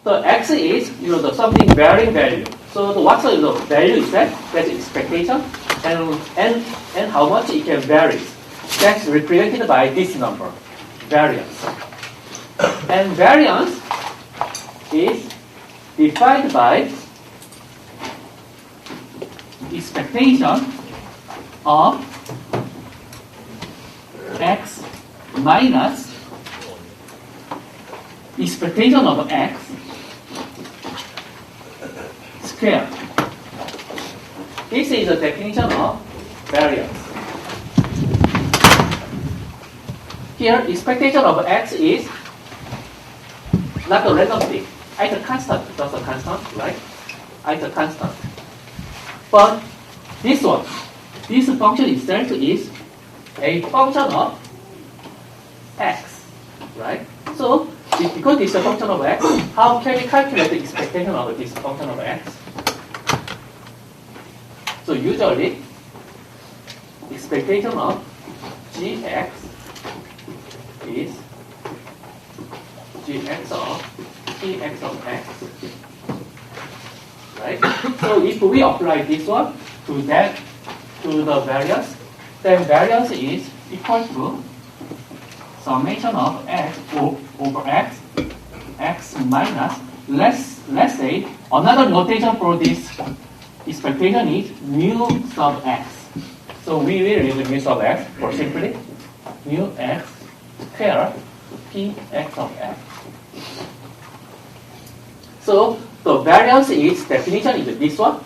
the x is the something varying value. So what's the value is that? That's expectation, and how much it can vary. That's represented by this number, variance. And variance is defined by expectation of x minus expectation of x square. This is the definition of variance. Here, expectation of x is not a random thing. It's a constant, just a constant, right? It's a constant. But this one, this function itself is a function of x, right? So, because this is a function of x, how can we calculate the expectation of this function of x? So usually, expectation of gx is gx of x, right? So if we apply this one to the variance, then variance is equal to summation of x over x minus, let's say, another notation for this expectation is mu sub x. So we will use mu sub x for simply mu x square px of x. So the variance is definition is this one,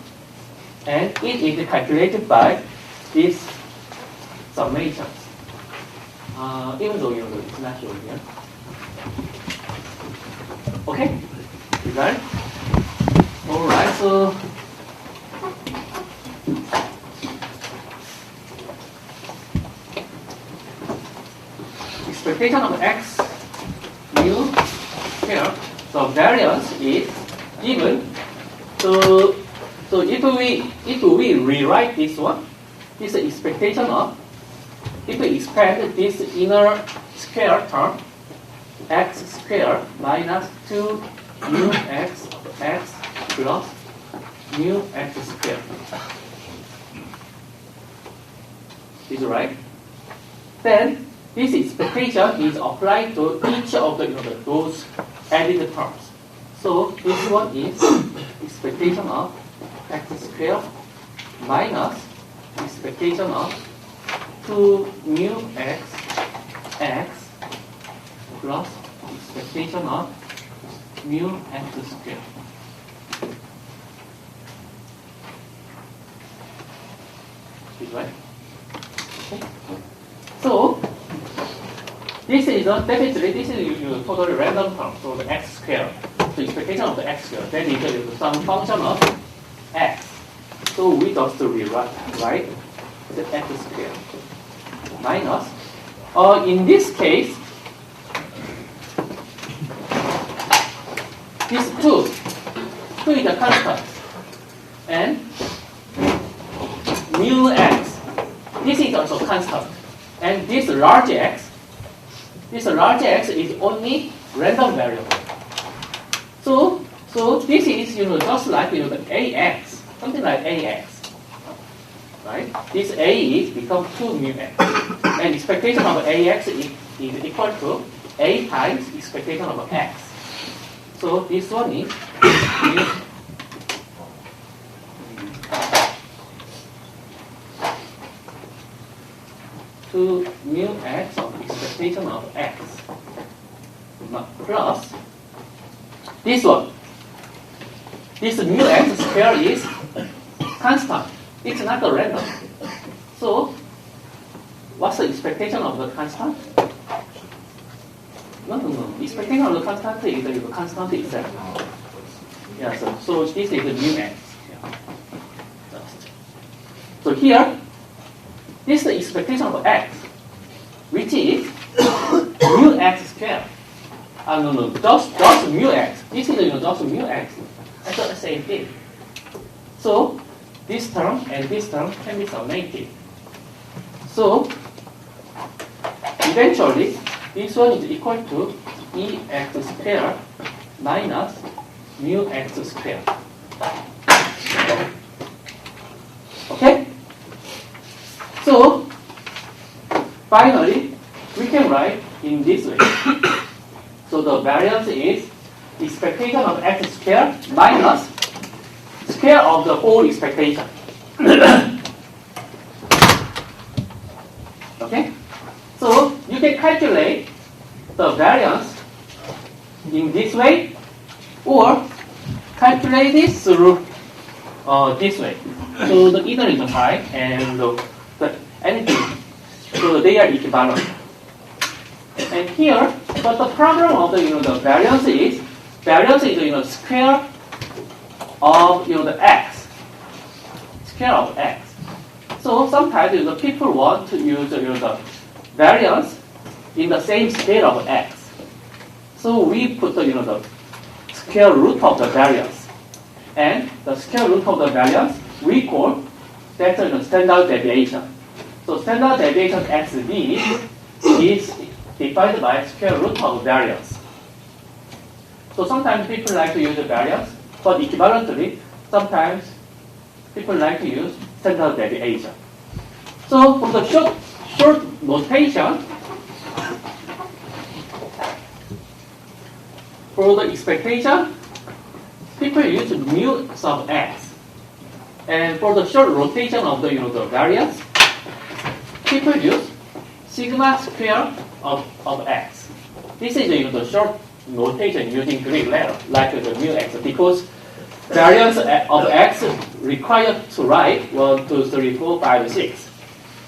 and it is calculated by this summation. Even though it's not shown here. Okay, you got it? Alright, so expectation of x mu here, so variance is given. So if we rewrite this one, this expectation of, if we expand this inner square term, x square minus 2 mu x plus mu x square. Is it right? Then this expectation is applied to each of the those added terms. So this one is expectation of x square minus expectation of 2 mu x plus expectation of mu x square. Is right? Okay. So this is definitely this is totally random term. So the x square, the expectation of the x square, then is some function of x. So we just rewrite the x square minus. In this case, this 2 is a constant, and mu x, this is also constant, and this large x is only random variable. So this is just like the ax, something like ax, right? This a is become 2 mu x, and expectation of ax is equal to a times expectation of x. So this one is mu 2 mu x of expectation of x plus this one. This mu x square is constant. It's not a random. So what's the expectation of the constant? No. Expectation of the constant is the constant itself. Yeah, so this is the mu x. Yeah. So here, this is the expectation of x, which is mu x square. Just mu x. This is just mu x. That's the same thing. So this term and this term can be summated. So eventually, this one is equal to ex square minus mu x squared. Okay? So, finally, we can write in this way. So the variance is expectation of x squared minus square of the whole expectation. Okay? So you can calculate the variance in this way or calculate this through this way. So the either is high and the anything. So they are equivalent. And here, but the problem of the variance is square of the x, square of x. So sometimes the people want to use the variance in the same scale of x. So we put the square root of the variance, and the square root of the variance we call that's the standard deviation. So standard deviation xd is defined by square root of variance. So sometimes people like to use the variance, but equivalently, sometimes people like to use standard deviation. So for the short notation, for the expectation, people use mu sub x. And for the short rotation of the variance, people use sigma square of x. This is the short notation using Greek letter, like the mu x, because variance of x required to write 1, 2, 3, 4, 5, 6.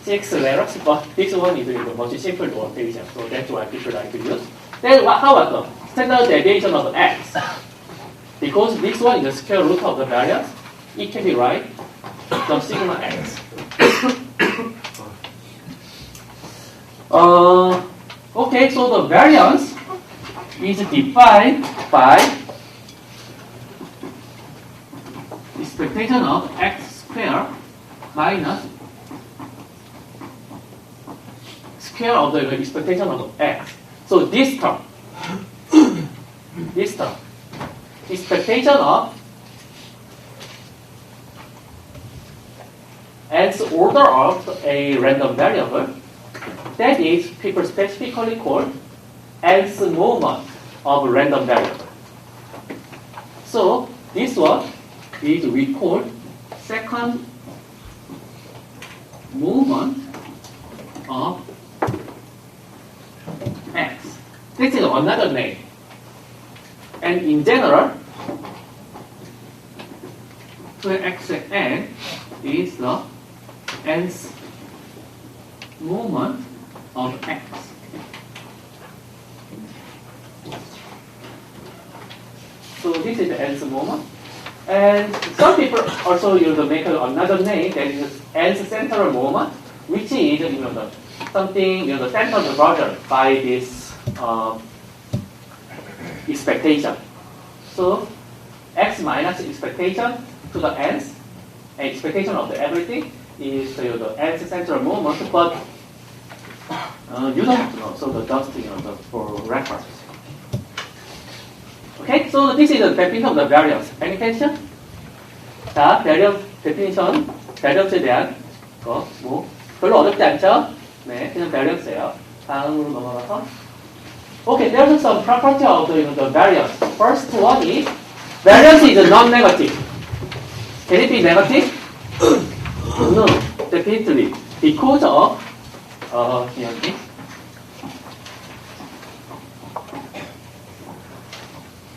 6 letters, but this one is a much simple notation, so that's why people like to use. Then how about the standard deviation of x? Because this one is the square root of the variance, it can be write the sigma x. Okay, so the variance is defined by expectation of x squared minus square of the expectation of x. So this term, expectation of nth order of a random variable, that is people specifically call nth moment of a random variable. So this one is we call second moment of x. This is another name. And in general, where x at n is the nth moment of x. So this is the nth moment. And some people also make another name, that is nth central moment, which is something the central version by this expectation. So x minus expectation to the nth, expectation of the everything is the nth central moment, but you don't have to know. So the just for reference. Okay, so this is the definition of the variance. Any question? 자, variance definition, variance에 대한 거, 뭐 별로 어렵지 않죠? 네, 그냥 variance예요. 다음으로 넘어가서. Okay, there's some property of the variance. First one is variance is non-negative. Can it be negative? No, definitely, because of here.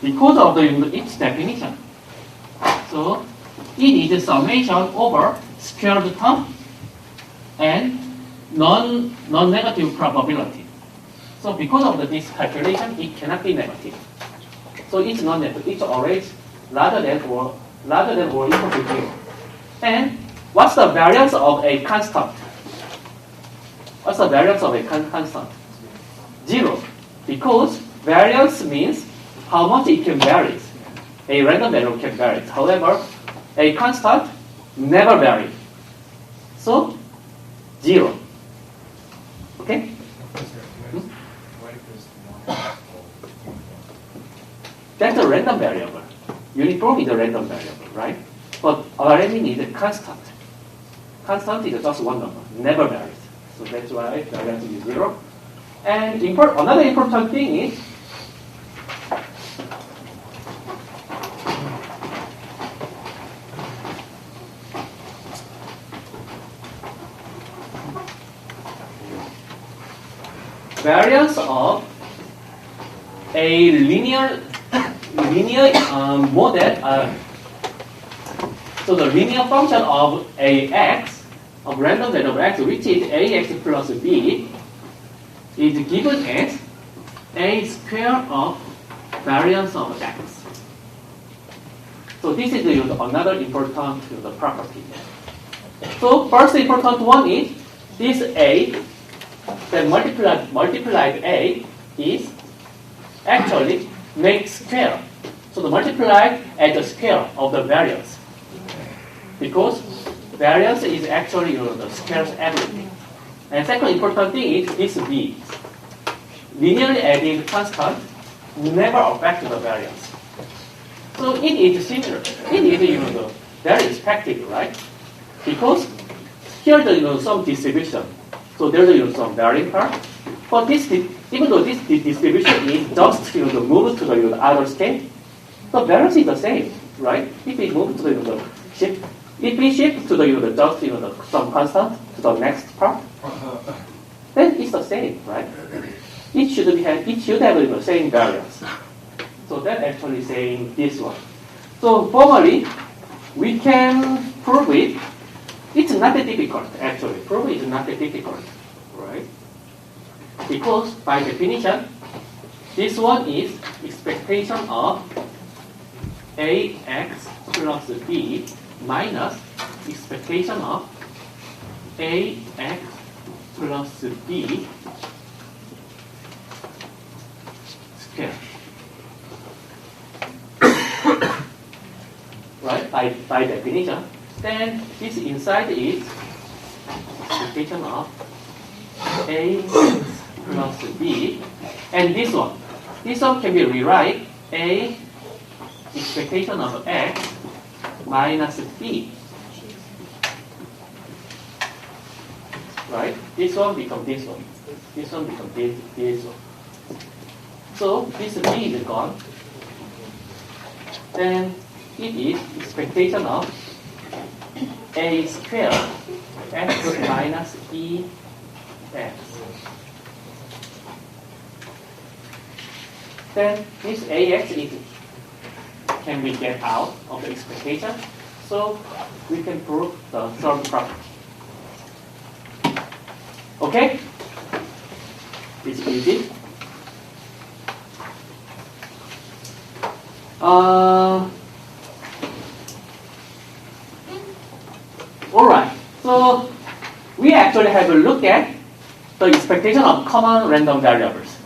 Because of its definition. So it is summation over squared term and non-negative probability. So because of this calculation, it cannot be negative. So it's non-negative. It's always larger than or equal to 0. And what's the variance of a constant? What's the variance of a constant? 0. Because variance means how much it can vary. A random variable can vary. However, a constant never varies. So, 0. Okay? That's a random variable. uniform is a random variable, right? But variance is a constant. Constant is just one number, never varies. So that's why variance is 0. And another important thing is variance of a linear model. So the linear function of ax, of random variable x, which is ax plus b, is given as a square of variance of x. So this is another important property. So first important one is this a that multiplied a is actually makes square. So the multiplied as a square of the variance. Because variance is actually the squares everything. And second important thing is this b. Linearly added constant never affect the variance. So it is similar. It is very expected, right? Because here there's some distribution. So there's some varying part. But even though this distribution is just moved to the other state, the variance is the same, right? If we move to the shift, if we shift to the just some constant to the next part, then it's the same, right? It should have the same variance. So that's actually saying this one. So formally, we can prove it. It's not that difficult, actually. Proof is not that difficult, right? Because by definition, this one is expectation of ax plus b minus expectation of ax plus b square. Right? By definition. Then this inside is expectation of a plus b, and this one can be rewrite a expectation of x minus b. Right? This one becomes this one. This one becomes this one. So this b is gone. Then it is expectation of a square x minus e x. Then this ax can be get out of the expectation, so we can prove the third property. Okay? It's easy. Alright, so we actually have a look at the expectation of common random variables.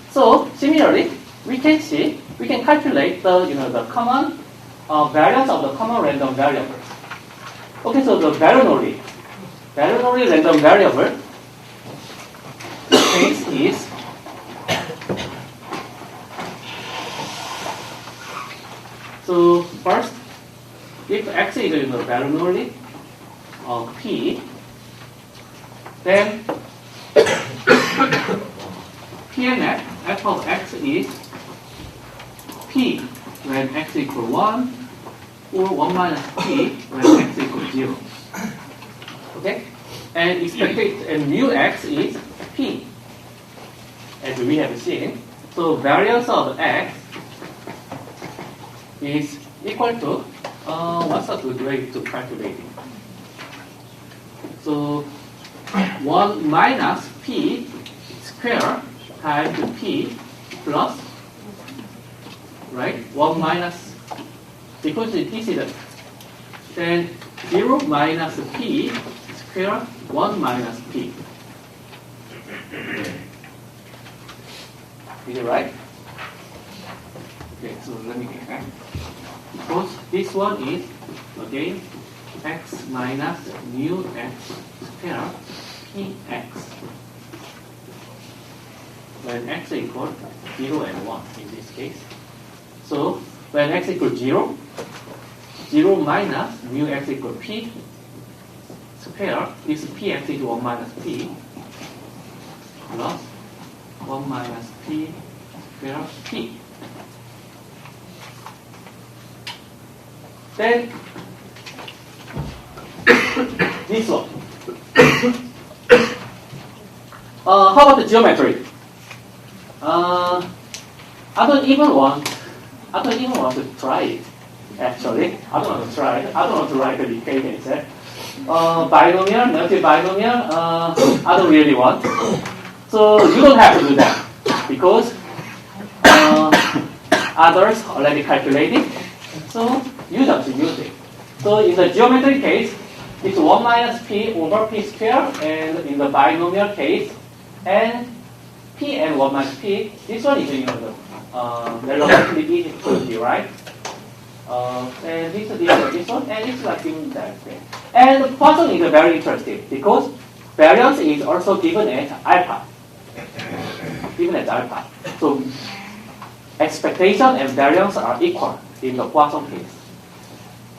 So similarly, we can calculate the common variance of the common random variables. Okay, so the Bernoulli random variable case is so first, if x is Bernoulli of p, then Pn f of x is p when x equals 1 or 1 minus p when x equals 0. Okay? And expected and mu x is p, as we have seen. So variance of x is equal to what's a good way to calculate it? So 1 minus p square times p plus, right? 1 minus, because this is then 0 minus p square 1 minus p. Is it right? Okay, so let me get back. Because this one is again x minus mu x square px when x equals 0 and 1 in this case. So when x equals 0, 0 minus mu x equals p square, this px is 1 minus p plus 1 minus p square p. Then this one. How about the geometry? I don't even want to try it. Actually, I don't want to try it. I don't want to write the equation itself. Binomial, multi-binomial, I don't really want. So you don't have to do that because others already calculated. So you just use it. So in the geometry case, it's 1 minus p over p squared, and in the binomial case, and p and 1 minus p. This one is relatively easy to derive. And this one, and it's like given that way. And Poisson is very interesting because variance is also given at alpha. Given at alpha. So expectation and variance are equal in the Poisson case.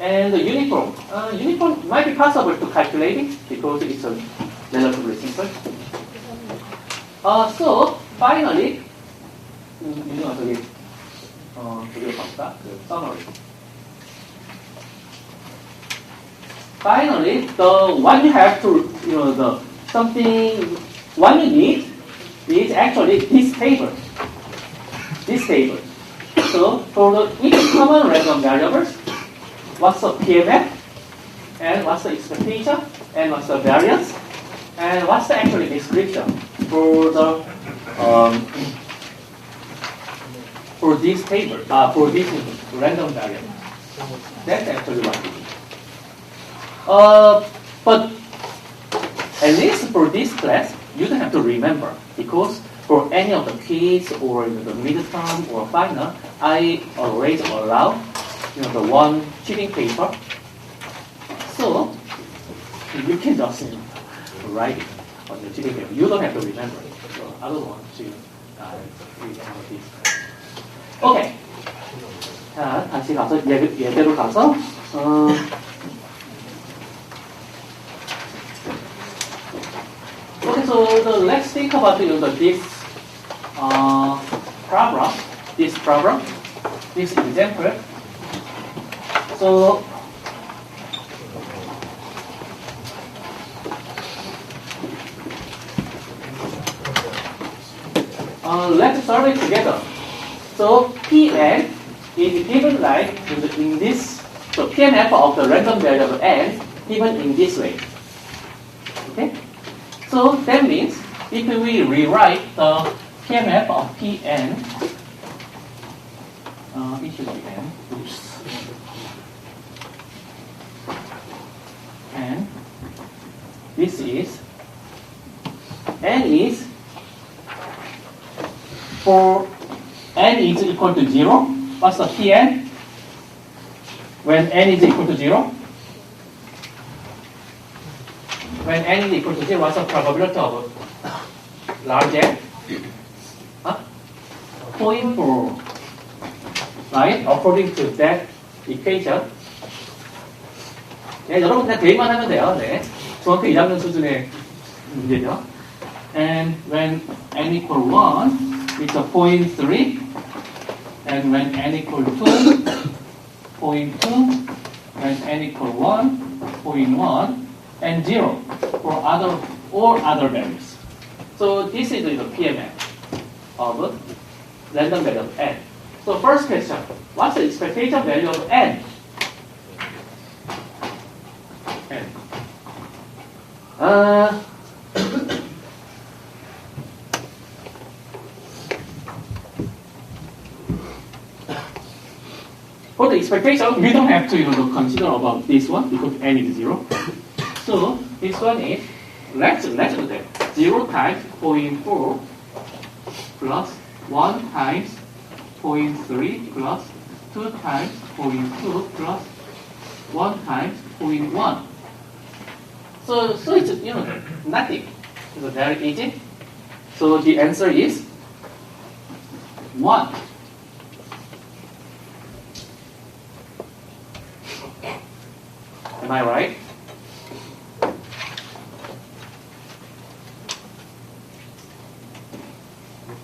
And the uniform. Uniform might be possible to calculate it because it's relatively simple. So finally, summary. Finally, the one you have to, one you need is actually this table. This table. So for each common random variables, what's the PMF, and what's the expectation, and what's the variance, and what's the actual description for the for this table, for this random variable. That's actually what it is. But at least for this class, you don't have to remember because for any of the quiz or the midterm or final, I always allow the one cheating paper. So you can just write it on the cheating paper. You don't have to remember it. So I don't want to read all of this. Okay. 자, 다시 가서 예대로 가서 Okay, so let's think about this problem, this example. So let's solve it together. So Pn is given like in this. So Pnf of the random variable n given in this way. Okay. So that means if we rewrite the PMF of Pn, it should be n. Oops. And this is n is for n is equal to 0. What's the Pn when n is equal to 0? When n is equal to 0, what's the probability of large n? 0.4. Right? According to that equation. 네, 여러분 그냥 대입만 하면 돼요. 네. 중학교 1학년 수준의 문제죠. And when n equal 1, it's a 0.3. And when n equal 2, 0.2. When n equal 1, 0.1. And 0 for all other values. So this is the PMF of random variable n. So first question, what's the expectation value of n? For the expectation, we don't have to consider about this one because n is 0. So this one is, let's do that. 0 times 0.4 plus 1 times 0.3 plus 2 times 0.2 plus 1 times 0.1. So it's nothing. It's very easy. So the answer is 1. Am I right?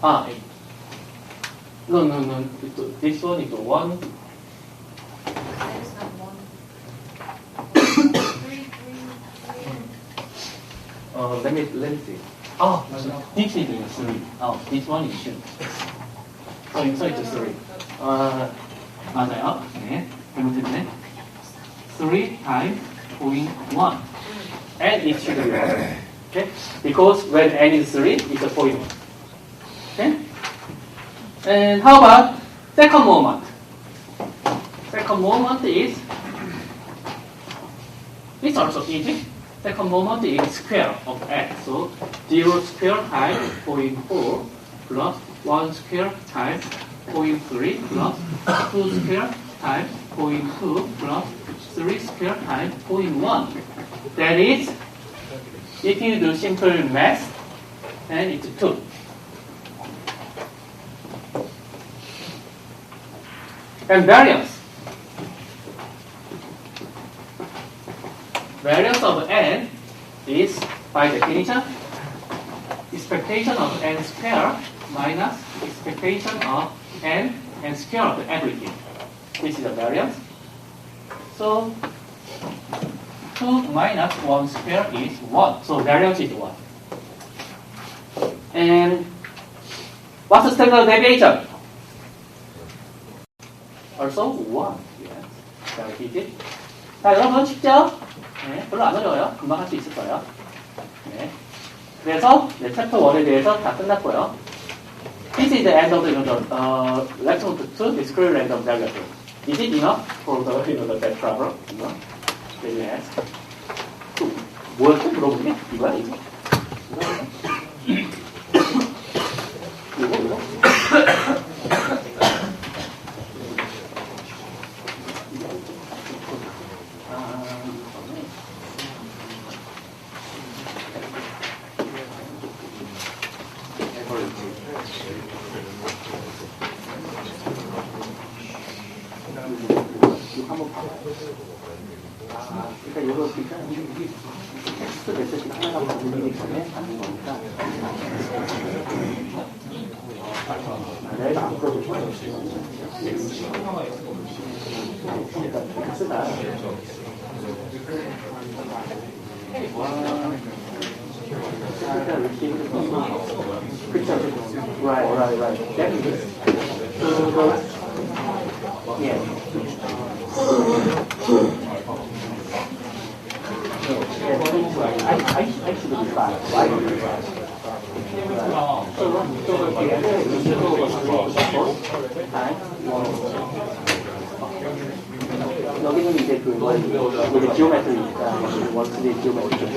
No. This one is 1. There's not one. Let me see. This is 3. This one is 2. So it's 3. 맞아요. 네. 잘못했네. 3 times point 1. And it should be 1. Okay? Because when n is 3, it's a point 1. Okay? And how about second moment? Second moment is, it's also easy. Second moment is square of x. So 0 square times 0.4 plus 1 square times 0.3 plus 2 square times 0.2 plus 3 square times 0.1. That is, if you do simple math, then it's 2. And variance. Variance of n is, by definition, expectation of n square minus expectation of n and square of everything. This is the variance. So 2 minus 1 square is 1. So variance is 1. And what's the standard deviation? Also 1. Yes. Very easy. 자, 여러분 쉽죠? 네, 별로 안 어려워요. 금방 할 수 있을 거예요. 네. 그래서 챕터 1에 대해서 다 끝났고요. This is the end of the lesson 2, discrete random variable. Is it enough for the that problem? No? Then you ask. 또 뭐였어? 물어보게? 이거야 이거? 이거? 그러니까 이거 텍스트 메시지가 하나가 들리기 전에 받는 거니까 내가 안 풀어도 그러니까 텍스트가 그쵸 right that is yeah I should be fine. Why? 여기는 이제 그거 지오메트리니까 원투의 지오메트리.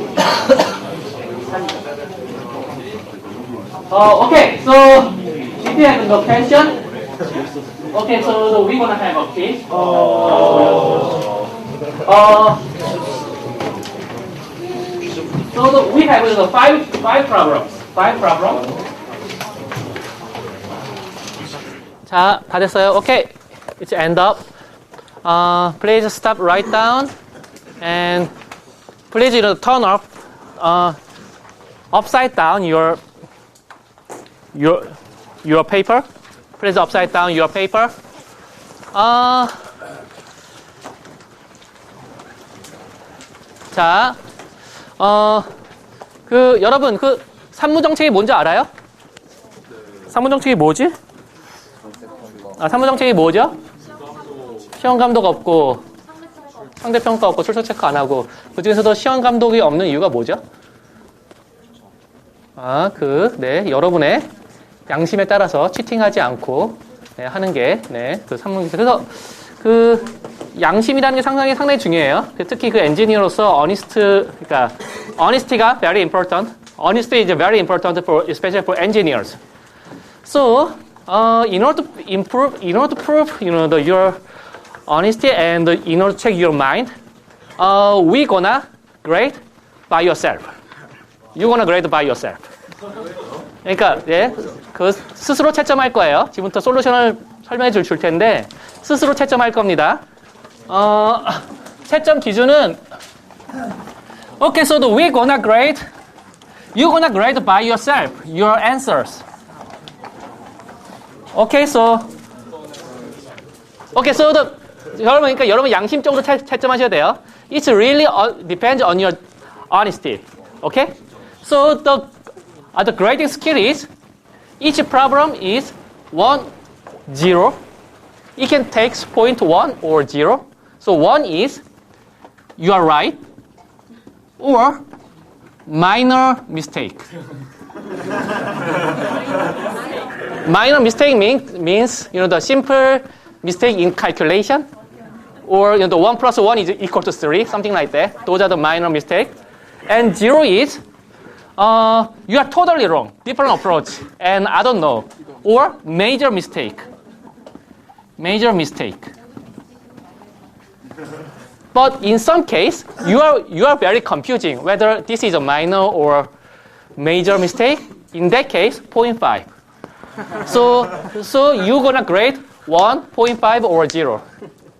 Okay, so if you have no question, okay, so we're gonna have a quiz. So we have the five problems. 자, 다 됐어요. Okay, it's end up. Please stop right down and please turn off upside down your paper. Please upside down your paper. 자, 여러분, 산무정책이 뭔지 알아요? 산무정책이 뭐지? 산무정책이 뭐죠? 시험감독 없고, 상대평가 없고, 출석 체크 안 하고, 그 중에서도 시험감독이 없는 이유가 뭐죠? 여러분의 양심에 따라서 치팅하지 않고, 하는 게, 산무정책. 그래서, 양심이라는 게 상당히 중요해요. 특히 엔지니어로서 honesty가 very important. Honesty is very important especially for engineers. So, in order to prove, your honesty and in order to check your mind, we gonna grade by yourself. You gonna grade by yourself. 그러니까 스스로 채점할 거예요. 지금부터 솔루션을 설명해 줄 텐데 스스로 채점할 겁니다. 채점 기준은 okay, so we're gonna grade. You're gonna grade by yourself your answers. Okay, so 여러분 양심적으로 채점하셔야 돼요. It really depends on your honesty. Okay, so the grading skill is each problem is 1, 0. It can take point 1 or 0. So 1 is you are right or minor mistake. Minor mistake means the simple mistake in calculation, or the 1 plus 1 is equal to 3, something like that. Those are the minor mistakes. And 0 is you are totally wrong, different approach, and I don't know, or major mistake. Major mistake. But in some case, you are very confusing whether this is a minor or major mistake. In that case, 0.5. So you're gonna grade 1, 0.5 or 0.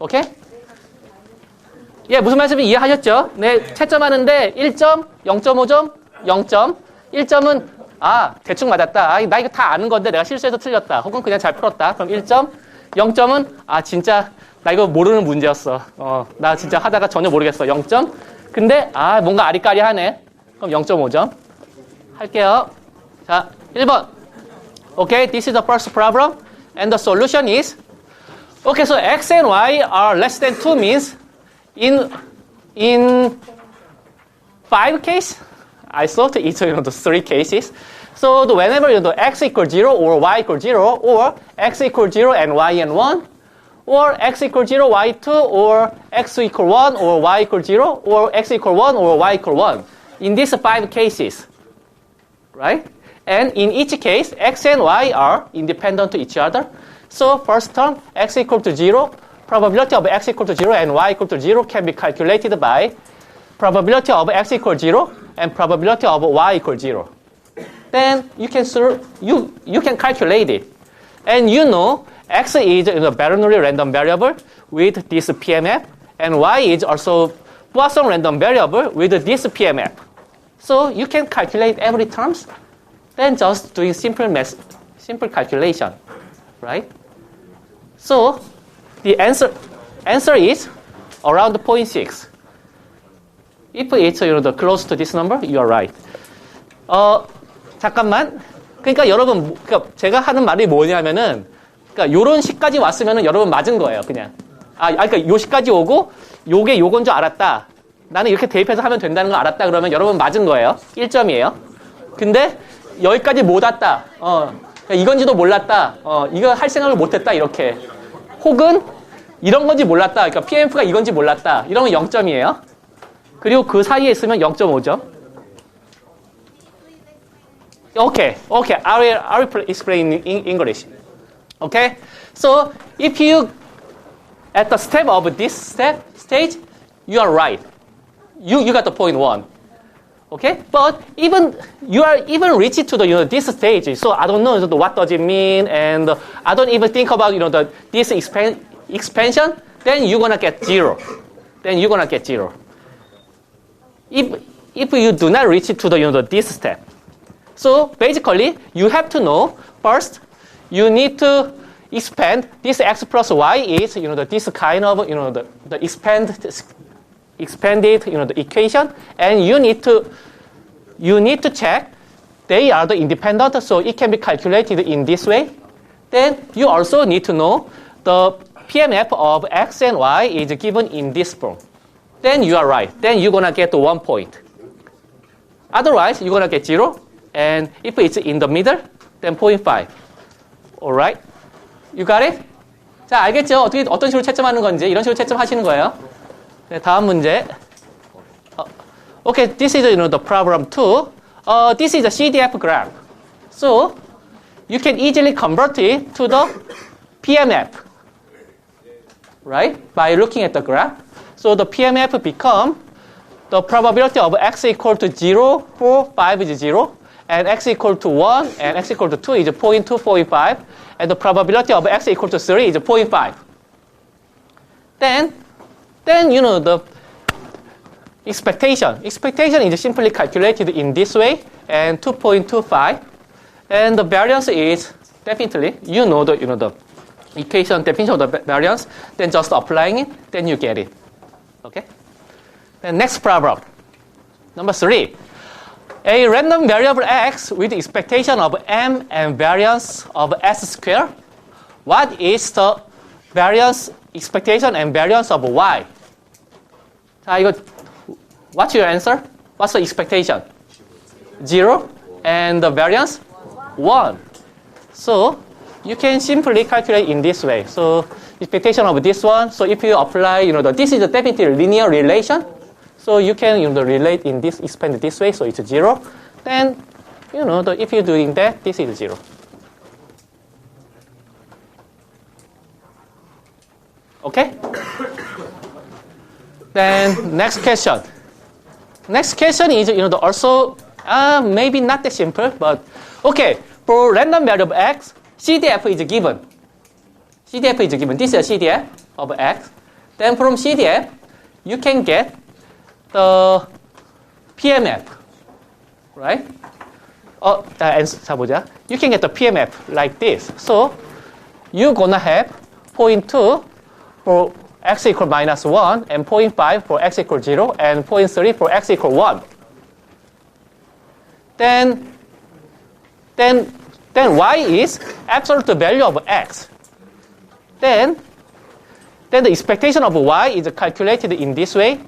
Okay? 예, 무슨 말씀인지 이해하셨죠? 네, 채점하는데 1점, 0.5점, 0점. 1점은 대충 맞았다. 나 이거 다 아는 건데 내가 실수해서 틀렸다. 혹은 그냥 잘 풀었다. 그럼 1점. 0점은 진짜 나 이거 모르는 문제였어. 나 진짜 하다가 전혀 모르겠어. 0점. 근데 뭔가 아리까리하네. 그럼 0.5점. 할게요. 자, 1번. Okay, this is the first problem. And the solution is okay, so x and y are less than 2 means in 5 cases, I thought it's the 3 cases. So whenever x equals 0 or y equals 0 or x equals 0 and y and 1 or x equals 0, y 2 or x equals 1 or y equals 0 or x equals 1 or y equals 1. In these 5 cases, right? And in each case, x and y are independent to each other. So first term, x equal to 0, probability of x equal to 0 and y equal to 0 can be calculated by probability of x equal 0 and probability of y equal 0. Then you can calculate it. And x is a Bernoulli random variable with this PMF, and y is also Poisson random variable with this PMF. So you can calculate every terms, then just doing simple calculation, right? So the answer is around 0.6. If it's close to this number, you are right. 잠깐만. 그러니까 여러분, 제가 하는 말이 뭐냐면은, 그러니까 요런 식까지 왔으면은 여러분 맞은 거예요, 그냥. 그러니까 요 식까지 오고, 요게 요건 줄 알았다. 나는 이렇게 대입해서 하면 된다는 걸 알았다 그러면 여러분 맞은 거예요. 1점이에요. 근데 여기까지 못 왔다. 그러니까 이건지도 몰랐다. 이거 할 생각을 못 했다, 이렇게. 혹은 이런 건지 몰랐다. 그러니까 PMF가 이건지 몰랐다. 이러면 0점이에요. 그리고 그 사이에 있으면 0.5점. Okay. I will explain in English. Okay. So if you at the step of this stage, you are right. You got the point 1. Okay. But you are even reached to the this stage. So I don't know what does it mean, and I don't even think about this expansion. Then you're gonna get 0. If you do not reach to the this step. So basically, you have to know first. You need to expand this x plus y is this kind of the expanded the equation, and you need to check they are the independent, so it can be calculated in this way. Then you also need to know the PMF of x and y is given in this form. Then you are right. Then you're gonna get 1 point. Otherwise, you're gonna get 0. And if it's in the middle, then 0.5. Alright? You got it? 자, 알겠죠? 어떤 식으로 채점하는 건지. 이런 식으로 채점하시는 거예요. 네, 다음 문제. Okay, this is the problem 2. This is a CDF graph. So, you can easily convert it to the PMF. Right? By looking at the graph. So, the PMF become the probability of x equal to 0, 4, 5 is 0. And x equal to 1 and x equal to 2 is 0.2, 0.5. And the probability of x equal to 3 is 0.5. Then the expectation. Expectation is simply calculated in this way, and 2.25. And the variance is definitely, you know the equation definition of the variance, then just applying it, then you get it. Okay? Then next problem. Number 3. A random variable x with expectation of m and variance of s squared. What is the variance, expectation, and variance of y? 자, 이거, what's your answer? What's the expectation? 0. And the variance? 1. So, you can simply calculate in this way. So, expectation of this one. So, if you apply, this is a definitely linear relation. So, you can, relate in this, expand this way. So, it's 0. Then, if you're doing that, this is 0. Okay? Then, next question. Next question is, also, maybe not that simple, but, okay, for random variable x, CDF is given. CDF is given. This is a CDF of x. Then from CDF, you can get the PMF, right? You can get the PMF like this. So, you're gonna have 0.2 for x equal minus 1, and 0.5 for x equal 0, and 0.3 for x equal 1. Then y is absolute value of x. Then the expectation of y is calculated in this way.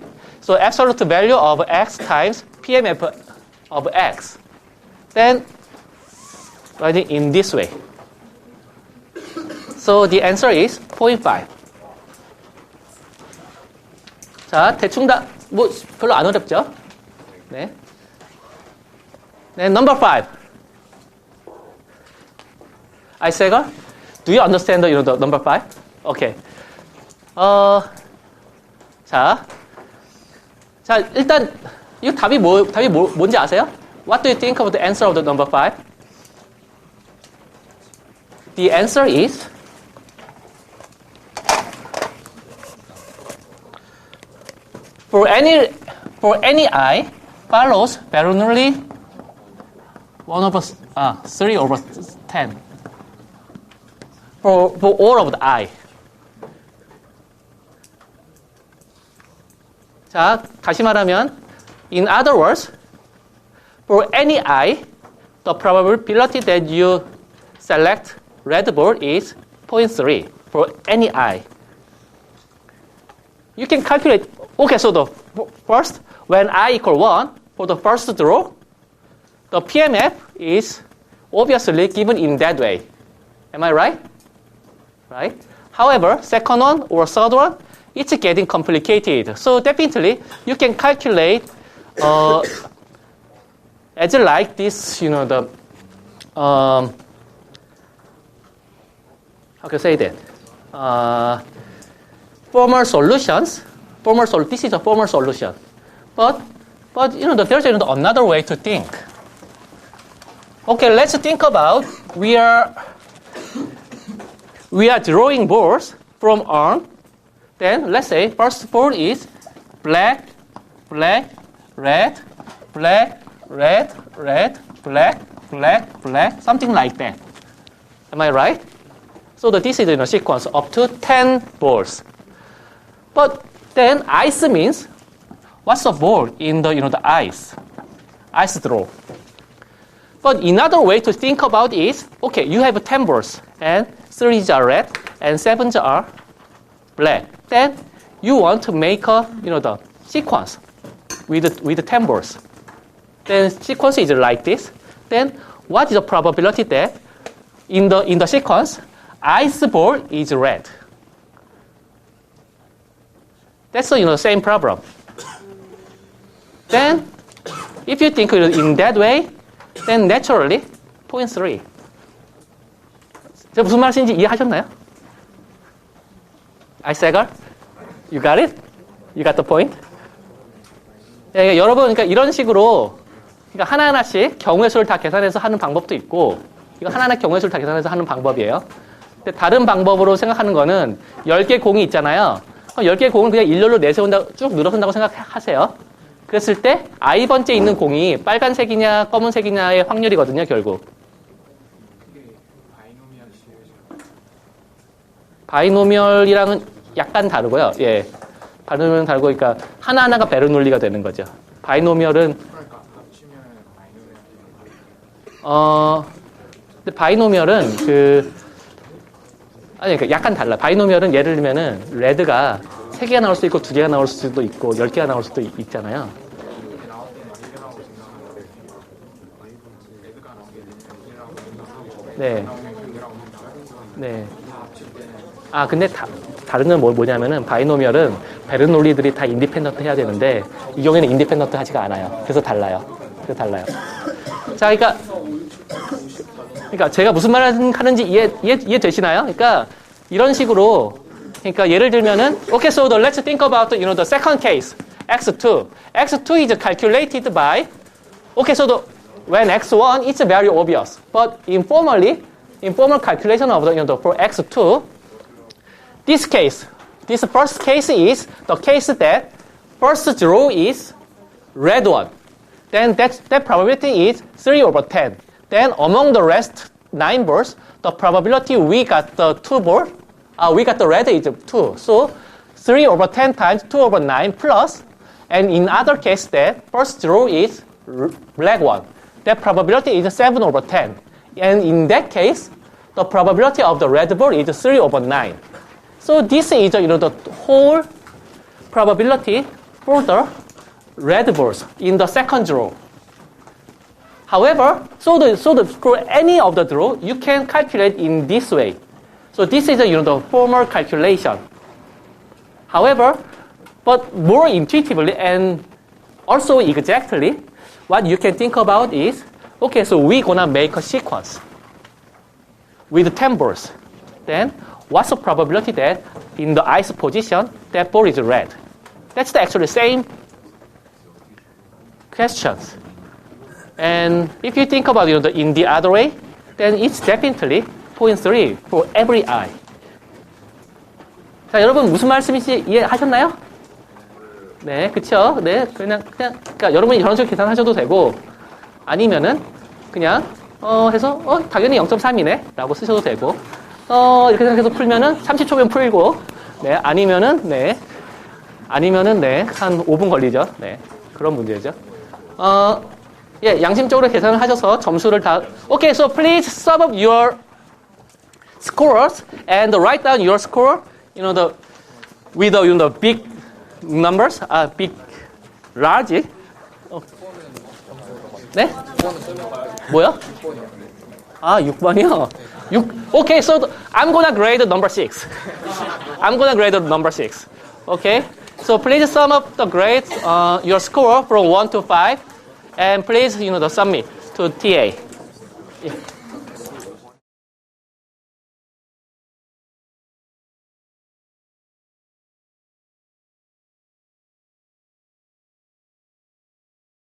So absolute value of x times PMF of x. Then writing in this way. So the answer is 0.5. 자, 대충 다 별로 안 어렵죠? 네. Then number 5. Isaac, do you understand the number 5? Okay. 자, 일단 이 답이 뭔지 아세요? What do you think of the answer of the number 5? The answer is for any I follows diagonally 3 over 10 for all of the I. 자, 다시 말하면, in other words, for any I, the probability that you select red ball is 0.3 for any I. You can calculate. Okay, so the first, when I equal 1, for the first row, the PMF is obviously given in that way. Am I right? Right? However, second one or third one, it's getting complicated. So definitely, you can calculate as like this, how can I say that? Formal solutions. This is a formal solution. But there's another way to think. Okay, let's think about we are drawing balls from arm. Then let's say first ball is black, black, red, black, red, red, black, black, black, something like that. Am I right? So this is in a sequence up to 10 balls. But then ice means what's the ball in the ice? Ice draw. But another way to think about is, okay, you have 10 balls and 3 are red and 7 are black. Then you want to make a the sequence with the 10 balls. Then sequence is like this. Then what is the probability that in the sequence ice ball is red? That's the same problem. Then if you think in that way, then naturally 0.3. 제가 무슨 말인지 이해하셨나요? Isaac, you got it? You got the point? 네, 여러분, 그러니까 이런 식으로 그러니까 하나하나씩 경우의 수를 다 계산해서 하는 방법도 있고, 이거 하나하나 경우의 수를 다 계산해서 하는 방법이에요. 근데 다른 방법으로 생각하는 거는 10개 공이 있잖아요. 그럼 10개 공을 그냥 일렬로 내세운다, 쭉 늘어선다고 생각하세요. 그랬을 때 i번째 있는 공이 빨간색이냐 검은색이냐의 확률이거든요, 결국. 바이노미얼이랑은 약간 다르고요. 예. 바이노미얼은 다르고, 그러니까 하나하나가 베르놀리가 되는 거죠. 바이노미얼은 근데 바이노미얼은 그러니까 약간 달라. 바이노미얼은 예를 들면은 레드가 3개가 나올 수도 있고 2개가 나올 수도 있고 10개가 나올 수도 있잖아요. 네. 네. 아, 근데 다른 건 뭐냐면은 바이노미얼은 베르놀리들이 다 인디펜던트 해야 되는데 이 경우에는 인디펜던트 하지가 않아요. 그래서 달라요. 자, 그러니까 제가 무슨 말을 하는지 이해되시나요? 그러니까 이런 식으로 그러니까 예를 들면은 okay, so let's think about the second case x2. x2 is calculated by okay, so when x1 it's very obvious, but informal calculation of for x2, this first case is the case that first row is red one. Then that probability is 3 over 10. Then among the rest 9 balls, the probability we got the 2 ball, we got the red is 2. So 3 over 10 times 2 over 9 plus, and in other case that first row is black one. That probability is 7 over 10. And in that case, the probability of the red ball is 3 over 9. So this is the whole probability for the red balls in the second row. However, for any of the row, you can calculate in this way. So this is the formal calculation. However, but more intuitively and also exactly, what you can think about is, okay, so we're gonna make a sequence with 10 balls. Then, what's the probability that in the ice position, that ball is red? That's the actually same questions. And if you think about it in the other way, then it's definitely 0.3 for every eye. 자, 여러분 무슨 말씀인지 이해하셨나요? 네, 그쵸? 네, 그러니까 여러분이 이런 식으로 계산하셔도 되고, 아니면은 그냥 해서 당연히 0.3이네 라고 쓰셔도 되고, 이렇게 생각해서 풀면은 30초면 풀고, 네, 아니면은 한 5분 걸리죠. 네, 그런 문제죠. 예, 양심적으로 계산을 하셔서 점수를 다. Okay, so please sum up your scores and write down your score. With the big numbers, big, large. 네? 뭐요? 6번이요. Okay, so I'm gonna grade number 6. Okay, so please sum up the grades, your score from 1 to 5. And please, submit to TA. Yeah.